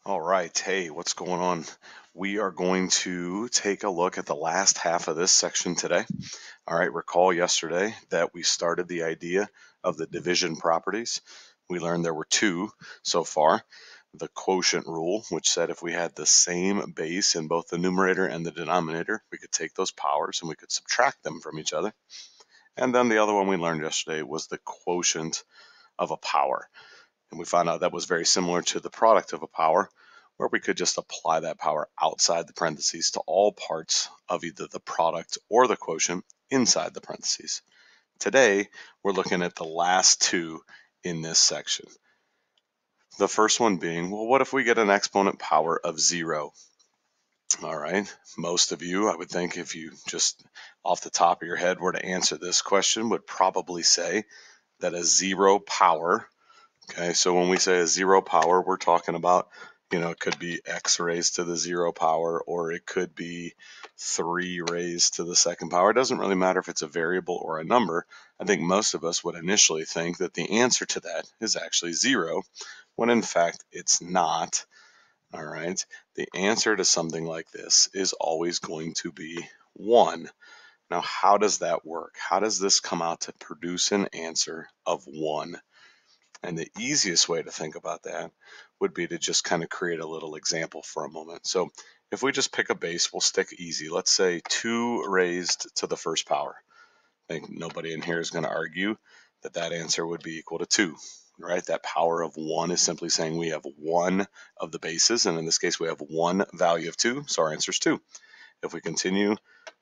All right, hey, what's going on? We are going to take a look at the last half of this section today. All right, recall yesterday that we started the idea of the division properties. We learned there were two so far. The quotient rule, which said if we had the same base in both the numerator and the denominator, we could take those powers and we could subtract them from each other. And then the other one we learned yesterday was the quotient of a power. And we found out that was very similar to the product of a power, where we could just apply that power outside the parentheses to all parts of either the product or the quotient inside the parentheses. Today, we're looking at the last two in this section. The first one being, well, what if we get an exponent power of 0? All right, most of you, I would think, if you just off the top of your head were to answer this question, would probably say that a 0 power. Okay, so when we say a 0 power, we're talking about, it could be x raised to the 0 power, or it could be 3 raised to the second power. It doesn't really matter if it's a variable or a number. I think most of us would initially think that the answer to that is actually 0, when in fact it's not. All right, the answer to something like this is always going to be 1. Now, how does that work? How does this come out to produce an answer of 1? And the easiest way to think about that would be to just kind of create a little example for a moment. So if we just pick a base, we'll stick easy. Let's say 2 raised to the first power. I think nobody in here is going to argue that that answer would be equal to 2, right? That power of 1 is simply saying we have one of the bases, and in this case, we have one value of 2, so our answer is 2. If we continue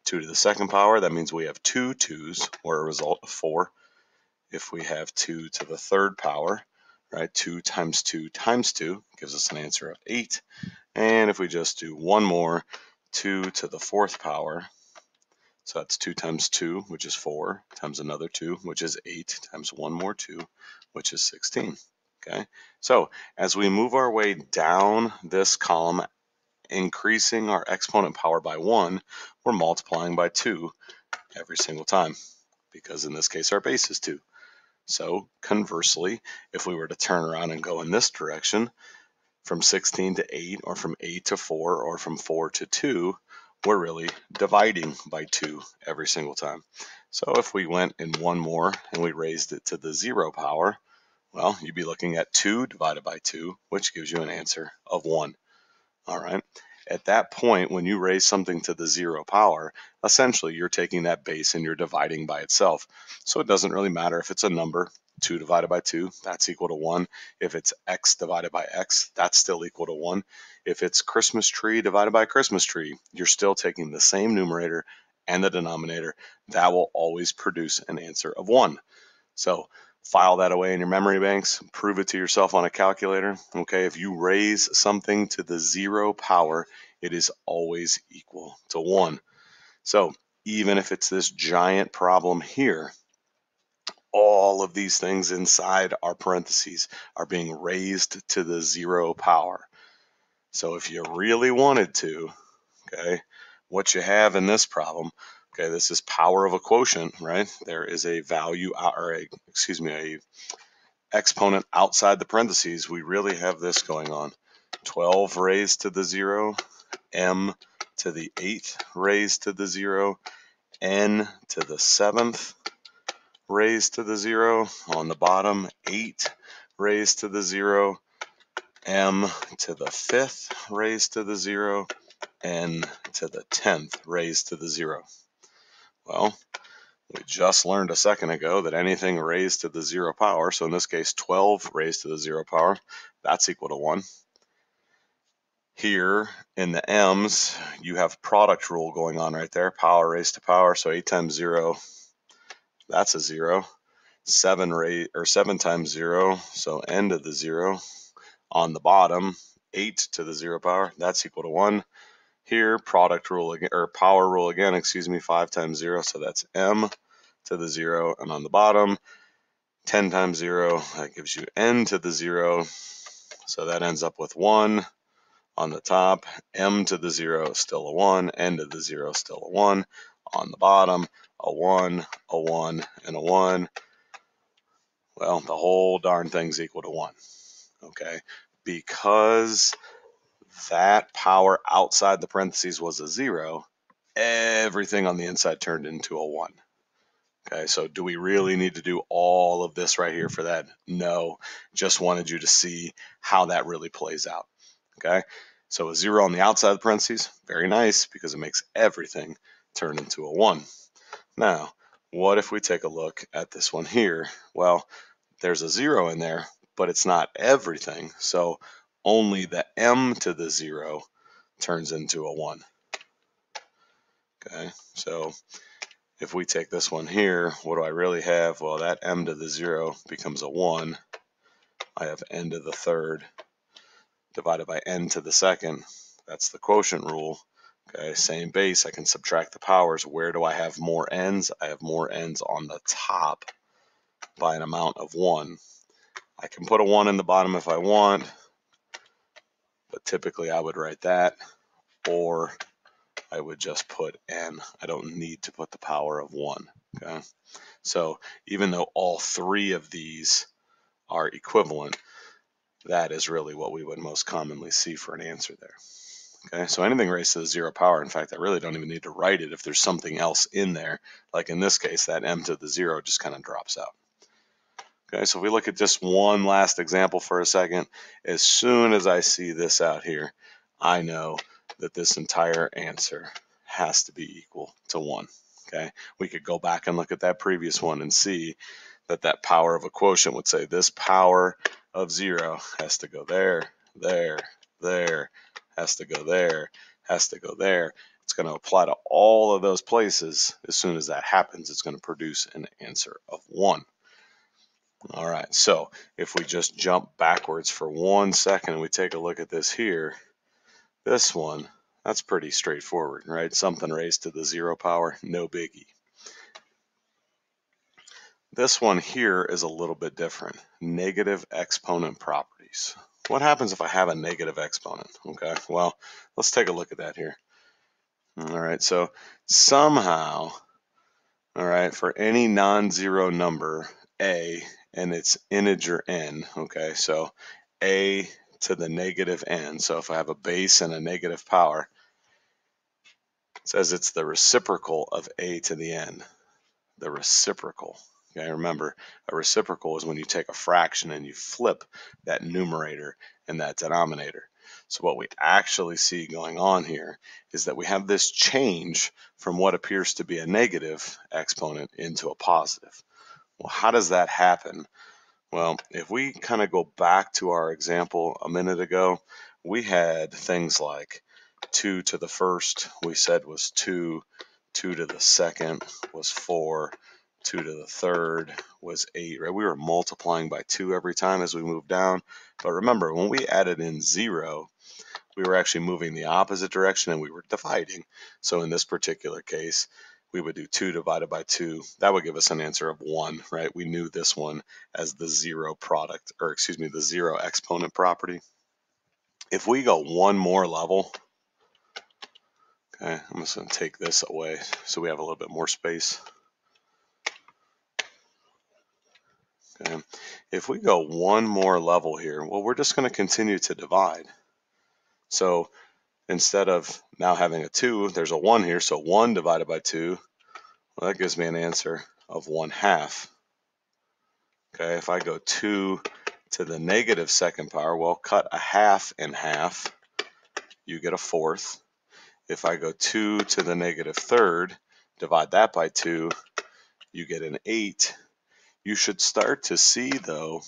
2 to the second power, that means we have 2 2's, or a result of 4. If we have 2 to the third power, right, 2 times 2 times 2 gives us an answer of 8. And if we just do one more, 2 to the fourth power, so that's 2 times 2, which is 4, times another 2, which is 8, times one more 2, which is 16. Okay, so as we move our way down this column, increasing our exponent power by 1, we're multiplying by 2 every single time, because in this case our base is 2. So conversely, if we were to turn around and go in this direction, from 16 to 8, or from 8 to 4, or from 4 to 2, we're really dividing by 2 every single time. So if we went in one more and we raised it to the 0 power, well, you'd be looking at 2 divided by 2, which gives you an answer of 1. All right. At that point, when you raise something to the 0 power, essentially you're taking that base and you're dividing by itself. So it doesn't really matter if it's a number. 2 divided by 2, that's equal to 1. If it's x divided by x, that's still equal to 1. If it's Christmas tree divided by Christmas tree, you're still taking the same numerator and the denominator. That will always produce an answer of 1. So file that away in your memory banks, prove it to yourself on a calculator. Okay, if you raise something to the 0 power, it is always equal to 1. So even if it's this giant problem here, all of these things inside our parentheses are being raised to the 0 power. So if you really wanted to, okay, what you have in this problem, okay, this is power of a quotient, right? There is a value, or a exponent outside the parentheses. We really have this going on. 12 raised to the 0, m to the 8th raised to the 0, n to the 7th raised to the 0. On the bottom, 8 raised to the 0, m to the 5th raised to the 0, n to the 10th raised to the 0. Well, we just learned a second ago that anything raised to the 0 power, so in this case 12 raised to the 0 power, that's equal to 1. Here in the m's, you have product rule going on right there, power raised to power, so 8 times 0, that's a 0. 7 times 0, so n to the 0. On the bottom, 8 to the 0 power, that's equal to 1. Here, product rule again, or power rule again, 5 times 0, so that's m to the 0. And on the bottom, 10 times 0, that gives you n to the 0. So that ends up with 1. On the top, m to the 0 is still a 1, n to the 0 is still a 1. On the bottom, a 1, a 1, and a 1. Well, the whole darn thing's equal to 1. Okay, because that power outside the parentheses was a 0, everything on the inside turned into a 1. Okay, so do we really need to do all of this right here for that? No, just wanted you to see how that really plays out. Okay, so a 0 on the outside of the parentheses, very nice, because it makes everything turn into a 1. Now, what if we take a look at this one here? Well, there's a 0 in there, but it's not everything, so only the m to the 0 turns into a 1. Okay, so if we take this one here, what do I really have? Well, that m to the 0 becomes a 1. I have n to the third divided by n to the second. That's the quotient rule. Okay, same base, I can subtract the powers. Where do I have more n's? I have more n's on the top by an amount of 1. I can put a 1 in the bottom if I want, but typically I would write that, or I would just put n. I don't need to put the power of 1. Okay, so even though all three of these are equivalent, that is really what we would most commonly see for an answer there. Okay, so anything raised to the 0 power, in fact, I really don't even need to write it if there's something else in there. Like in this case, that m to the 0 just kind of drops out. Okay, so if we look at just one last example for a second, as soon as I see this out here, I know that this entire answer has to be equal to 1. Okay, we could go back and look at that previous one and see that that power of a quotient would say this power of 0 has to go there, there, there, has to go there, has to go there. It's going to apply to all of those places. As soon as that happens, it's going to produce an answer of 1. All right, so if we just jump backwards for 1 second and we take a look at this here, this one, that's pretty straightforward, right? Something raised to the 0 power, no biggie. This one here is a little bit different. Negative exponent properties. What happens if I have a negative exponent? Okay, well, let's take a look at that here. All right, so somehow, all right, for any non-zero number, a, and its integer n, okay, so a to the negative n, so if I have a base and a negative power, it says it's the reciprocal of a to the n, the reciprocal. Okay, remember, a reciprocal is when you take a fraction and you flip that numerator and that denominator. So what we actually see going on here is that we have this change from what appears to be a negative exponent into a positive. Well, how does that happen? Well, if we kind of go back to our example a minute ago, we had things like 2 to the first, we said was 2, 2 to the second was 4, 2 to the third was 8, right? We were multiplying by 2 every time as we moved down. But remember, when we added in 0, we were actually moving the opposite direction and we were dividing. So in this particular case, we would do 2 divided by 2. That would give us an answer of 1, right? We knew this one as the 0 product, or excuse me, the 0 exponent property. If we go one more level, okay, I'm just going to take this away so we have a little bit more space. Okay. If we go one more level here, well, we're just going to continue to divide. So instead of now having a 2, there's a 1 here, so 1 divided by 2, well, that gives me an answer of 1/2. Okay, if I go 2 to the negative second power, well, cut a half in half, you get a 1/4. If I go 2 to the negative third, divide that by 2, you get an 8. You should start to see, though,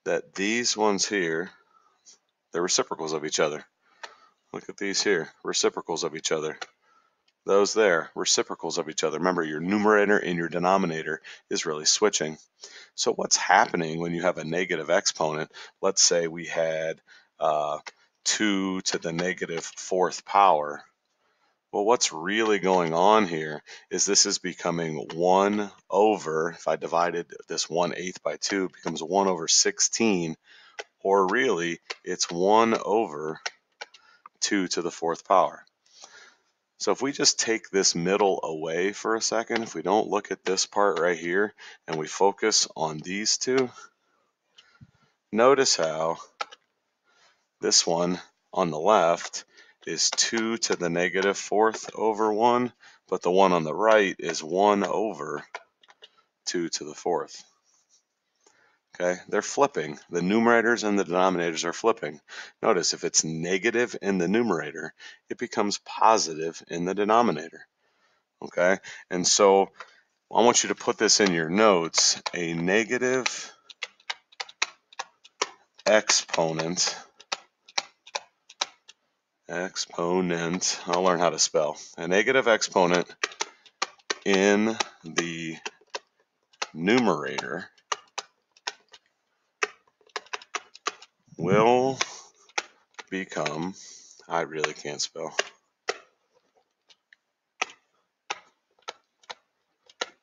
that these ones here, they're reciprocals of each other. Look at these here, reciprocals of each other. Those there, reciprocals of each other. Remember, your numerator and your denominator is really switching. So what's happening when you have a negative exponent? Let's say we had 2 to the negative fourth power. Well, what's really going on here is this is becoming 1 over, if I divided this 1/8 by 2, it becomes 1 over 16, or really it's 1 over 2 to the fourth power. So if we just take this middle away for a second, if we don't look at this part right here and we focus on these two, notice how this one on the left is 2 to the negative fourth over 1, but the one on the right is 1 over 2 to the fourth. Okay, they're flipping. The numerators and the denominators are flipping. Notice if it's negative in the numerator, it becomes positive in the denominator. Okay, and so I want you to put this in your notes. A negative exponent, I'll learn how to spell. A negative exponent in the numerator will become, I really can't spell,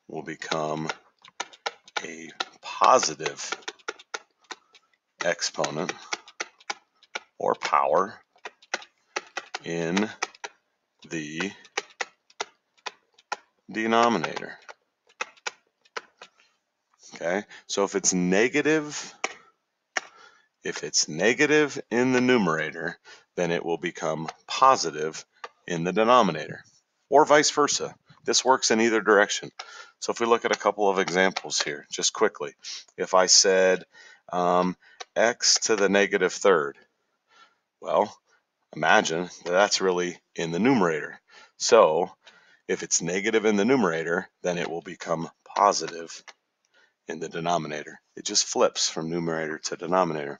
will become a positive exponent or power in the denominator. Okay, so if it's negative in the numerator, then it will become positive in the denominator, or vice versa. This works in either direction. So if we look at a couple of examples here, just quickly, if I said x to the negative third, well, imagine that that's really in the numerator. So if it's negative in the numerator, then it will become positive in the denominator. It just flips from numerator to denominator.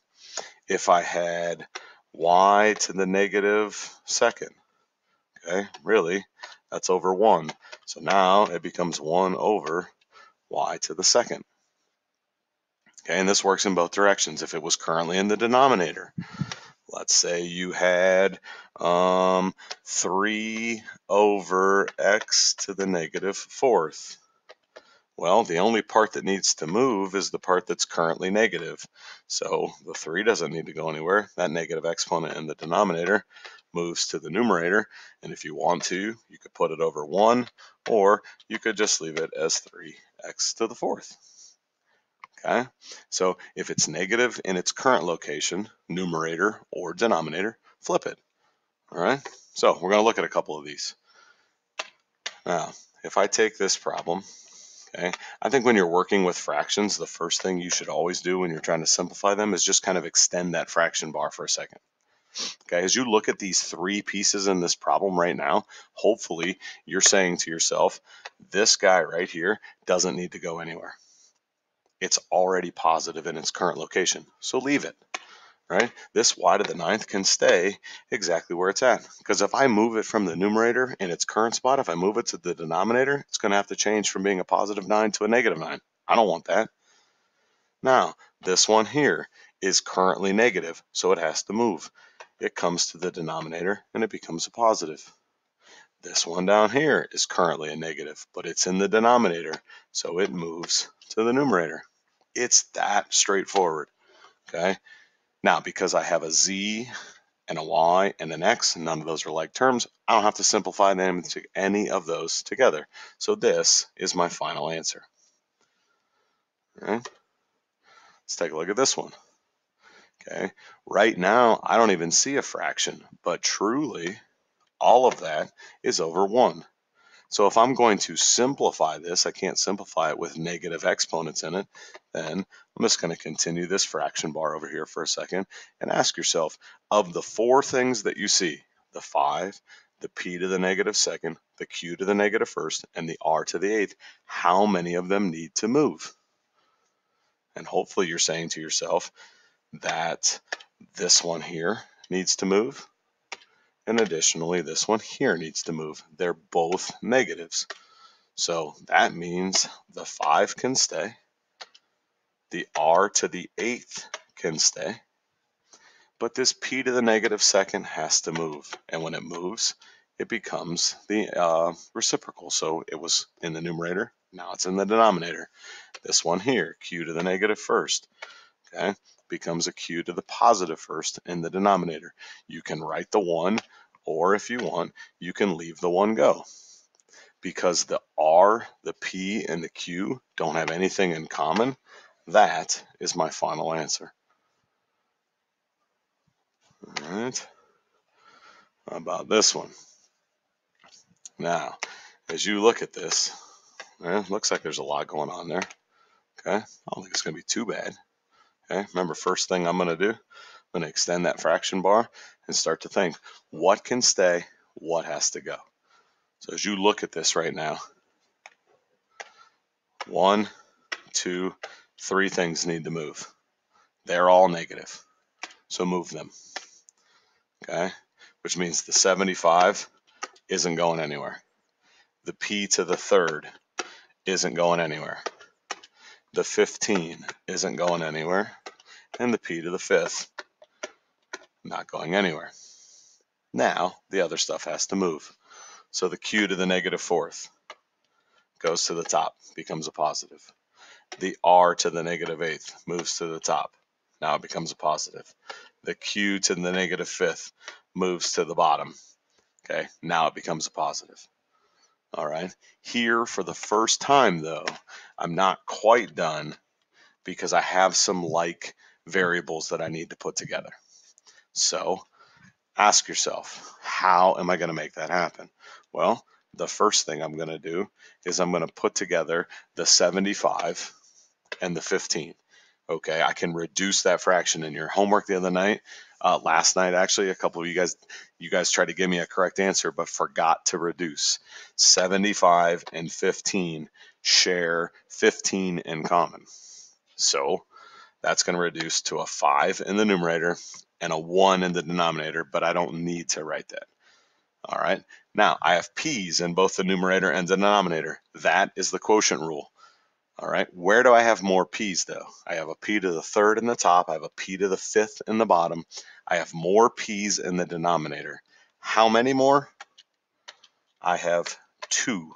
If I had y to the negative second, okay, really, that's over 1. So now it becomes 1 over y to the second. Okay, and this works in both directions. If it was currently in the denominator, let's say you had 3 over x to the negative fourth. Well, the only part that needs to move is the part that's currently negative. So the 3 doesn't need to go anywhere. That negative exponent in the denominator moves to the numerator. And if you want to, you could put it over 1, or you could just leave it as 3x to the fourth. Okay, so if it's negative in its current location, numerator or denominator, flip it. All right, so we're going to look at a couple of these. Now, if I take this problem, okay, I think when you're working with fractions, the first thing you should always do when you're trying to simplify them is just kind of extend that fraction bar for a second. Okay, as you look at these 3 pieces in this problem right now, hopefully you're saying to yourself, this guy right here doesn't need to go anywhere. It's already positive in its current location, so leave it. Right? This y to the 9th can stay exactly where it's at, because if I move it from the numerator in its current spot, if I move it to the denominator, it's going to have to change from being a positive 9 to a negative 9. I don't want that. Now, this one here is currently negative, so it has to move. It comes to the denominator and it becomes a positive. This one down here is currently a negative, but it's in the denominator, so it moves to the numerator. It's that straightforward. Okay. Now, because I have a z and a y and an x, none of those are like terms, I don't have to simplify them into any of those together. So this is my final answer. All right. Let's take a look at this one. Okay. Right now, I don't even see a fraction, but truly, all of that is over 1. So if I'm going to simplify this, I can't simplify it with negative exponents in it, then I'm just going to continue this fraction bar over here for a second and ask yourself, of the 4 things that you see, the 5, the p to the negative second, the q to the negative first, and the r to the 8th, how many of them need to move? And hopefully you're saying to yourself that this one here needs to move, and additionally this one here needs to move. They're both negatives. So that means the 5 can stay, the r to the 8th can stay, but this p to the negative second has to move. And when it moves, it becomes the reciprocal. So it was in the numerator, now it's in the denominator. This one here, q to the negative first, okay, becomes a q to the positive first in the denominator. You can write the 1, or if you want, you can leave the 1 go. Because the R, the P, and the Q don't have anything in common, that is my final answer. All right. about this one? Now, as you look at this, it looks like there's a lot going on there. Okay, I don't think it's going to be too bad. Okay, remember, first thing I'm going to do, I'm going to extend that fraction bar and start to think, what can stay, what has to go? So as you look at this right now, 1, 2, 3 things need to move. They're all negative, so move them. Okay, which means the 75 isn't going anywhere. The p to the third isn't going anywhere. The 15 isn't going anywhere. And the p to the fifth, not going anywhere. Now, the other stuff has to move. So the q to the negative fourth goes to the top, becomes a positive. The r to the negative eighth moves to the top. Now it becomes a positive. The q to the negative fifth moves to the bottom. Okay, now it becomes a positive. All right, here for the first time though, I'm not quite done because I have some like variables that I need to put together. So ask yourself, how am I going to make that happen? Well, the first thing I'm going to do is I'm going to put together the 75 and the 15. Okay, I can reduce that fraction. In your homework the other night, last night actually, a couple of you guys tried to give me a correct answer but forgot to reduce. 75 and 15 share 15 in common. So that's going to reduce to a 5 in the numerator and a 1 in the denominator, but I don't need to write that. All right, now I have p's in both the numerator and the denominator. That is the quotient rule. All right, where do I have more p's though? I have a p to the third in the top, I have a p to the fifth in the bottom. I have more p's in the denominator. How many more? I have 2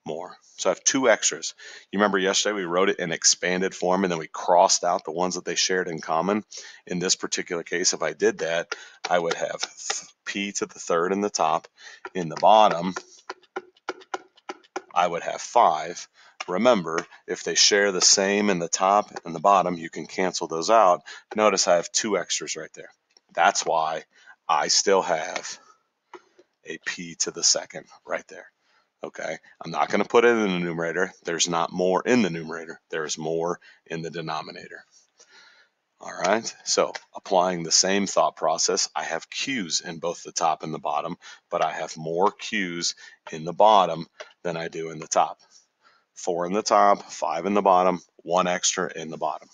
more. So I have 2 extras. You remember yesterday we wrote it in expanded form and then we crossed out the ones that they shared in common. In this particular case, if I did that, I would have p to the third in the top. In the bottom, I would have 5. Remember, if they share the same in the top and the bottom, you can cancel those out. Notice I have 2 extras right there. That's why I still have a p to the second right there. Okay, I'm not going to put it in the numerator. There's not more in the numerator. There is more in the denominator. All right, so applying the same thought process, I have q's in both the top and the bottom, but I have more q's in the bottom than I do in the top. 4 in the top, 5 in the bottom, 1 extra in the bottom.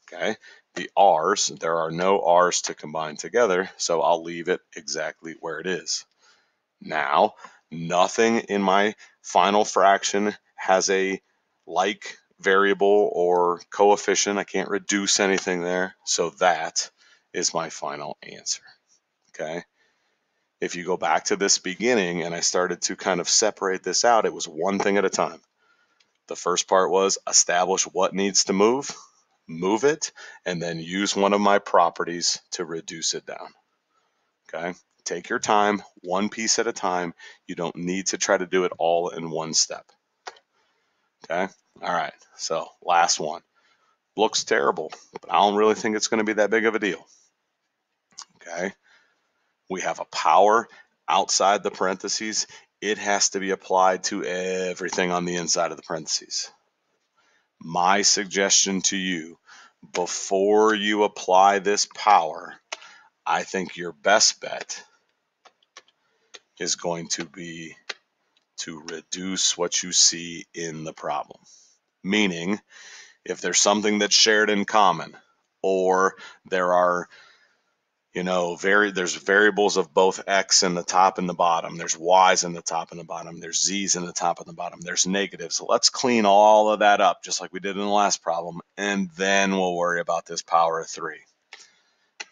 Okay, the r's, there are no r's to combine together, so I'll leave it exactly where it is. Now, nothing in my final fraction has a like variable or coefficient. I can't reduce anything there. So that is my final answer. Okay. If you go back to this beginning and I started to kind of separate this out, it was one thing at a time. The first part was establish what needs to move it, and then use one of my properties to reduce it down. Okay. Take your time, one piece at a time. You don't need to try to do it all in one step. Okay? All right, so last one. Looks terrible, but I don't really think it's going to be that big of a deal. Okay? We have a power outside the parentheses. It has to be applied to everything on the inside of the parentheses. My suggestion to you, before you apply this power, I think your best bet is going to be to reduce what you see in the problem. Meaning, if there's something that's shared in common, or there are, there's variables of both x in the top and the bottom, there's y's in the top and the bottom, there's z's in the top and the bottom, there's negatives. So let's clean all of that up, just like we did in the last problem, and then we'll worry about this power of 3.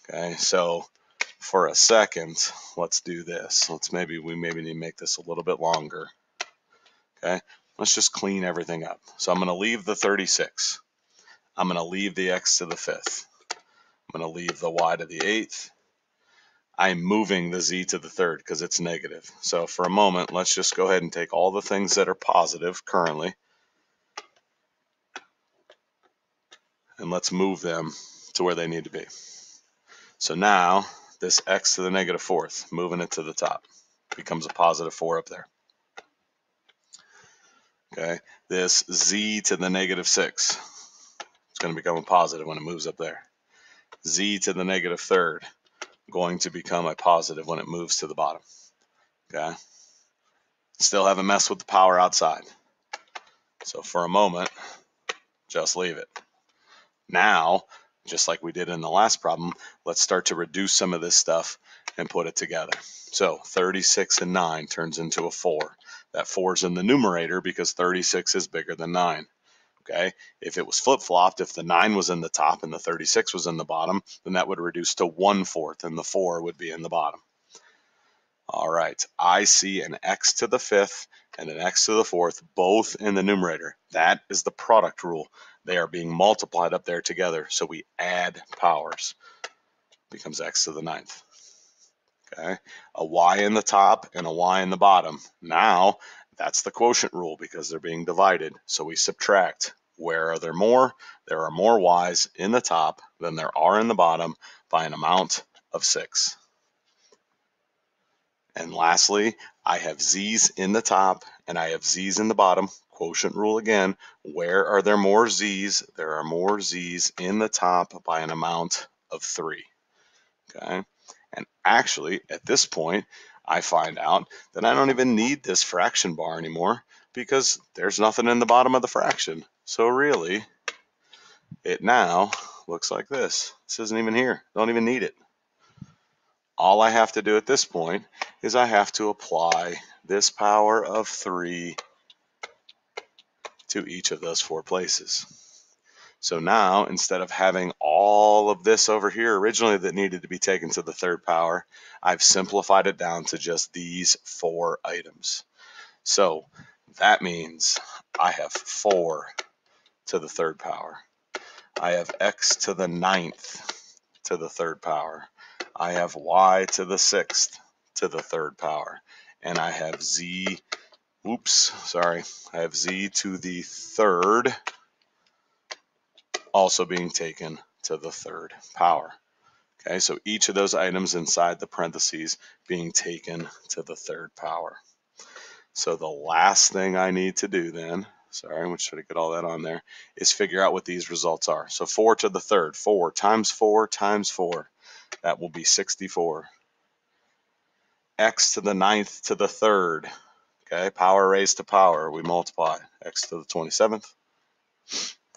Okay, so for a second, let's do this. We maybe need to make this a little bit longer. Okay, let's just clean everything up. So I'm going to leave the 36. I'm going to leave the x to the 5th. I'm going to leave the y to the 8th. I'm moving the z to the 3rd because it's negative. So for a moment, let's just go ahead and take all the things that are positive currently, and let's move them to where they need to be. So now this x to the negative fourth, moving it to the top, becomes a positive 4 up there. Okay, this z to the negative 6, it's going to become a positive when it moves up there. Z to the negative third, going to become a positive when it moves to the bottom. Okay, still haven't messed with the power outside. So for a moment, just leave it. Now, just like we did in the last problem, let's start to reduce some of this stuff and put it together. So 36 and 9 turns into a 4. That 4 is in the numerator because 36 is bigger than 9. Okay, if it was flip-flopped, if the 9 was in the top and the 36 was in the bottom, then that would reduce to 1/4 and the 4 would be in the bottom. All right, I see an x to the fifth and an x to the fourth, both in the numerator. That is the product rule. They are being multiplied up there together, so we add powers. Becomes x to the ninth. Okay, a y in the top and a y in the bottom. Now, that's the quotient rule because they're being divided, so we subtract. Where are there more? There are more y's in the top than there are in the bottom by an amount of 6. And lastly, I have z's in the top and I have z's in the bottom. Quotient rule again. Where are there more z's? There are more z's in the top by an amount of 3. Okay. And actually, at this point, I find out that I don't even need this fraction bar anymore because there's nothing in the bottom of the fraction. So really, it now looks like this. This isn't even here. Don't even need it. All I have to do at this point is I have to apply this power of 3 to each of those 4 places. So now, instead of having all of this over here originally that needed to be taken to the third power, I've simplified it down to just these 4 items. So that means I have 4 to the third power. I have x to the ninth to the third power. I have y to the sixth to the third power. And I have z, I have z to the third also being taken to the third power. Okay, so each of those items inside the parentheses being taken to the third power. So the last thing I need to do then, I'm going to try to get all that on there, is figure out what these results are. So 4 to the third, 4 times 4 times 4, that will be 64. X to the ninth to the third, okay, power raised to power, we multiply. X to the 27th.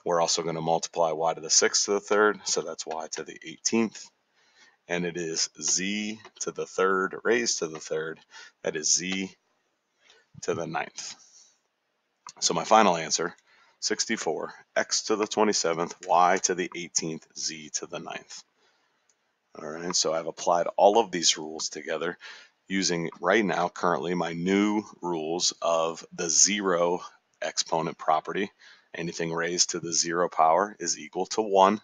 We're also going to multiply y to the 6th to the third, so that's y to the 18th. And it is z to the third raised to the third, that is z to the ninth. So my final answer, 64, x to the 27th, y to the 18th, z to the ninth. All right, so I've applied all of these rules together using right now currently my new rules of the 0 exponent property. Anything raised to the 0 power is equal to 1.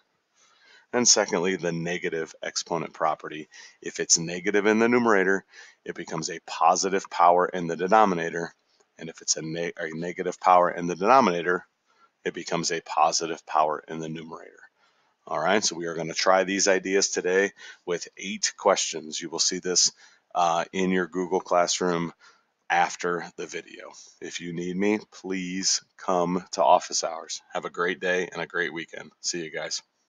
And secondly, the negative exponent property. If it's negative in the numerator, it becomes a positive power in the denominator. And if it's a negative power in the denominator, it becomes a positive power in the numerator. All right, so we are going to try these ideas today with 8 questions. You will see this in your Google Classroom after the video. If you need me, please come to office hours. Have a great day and a great weekend. See you guys.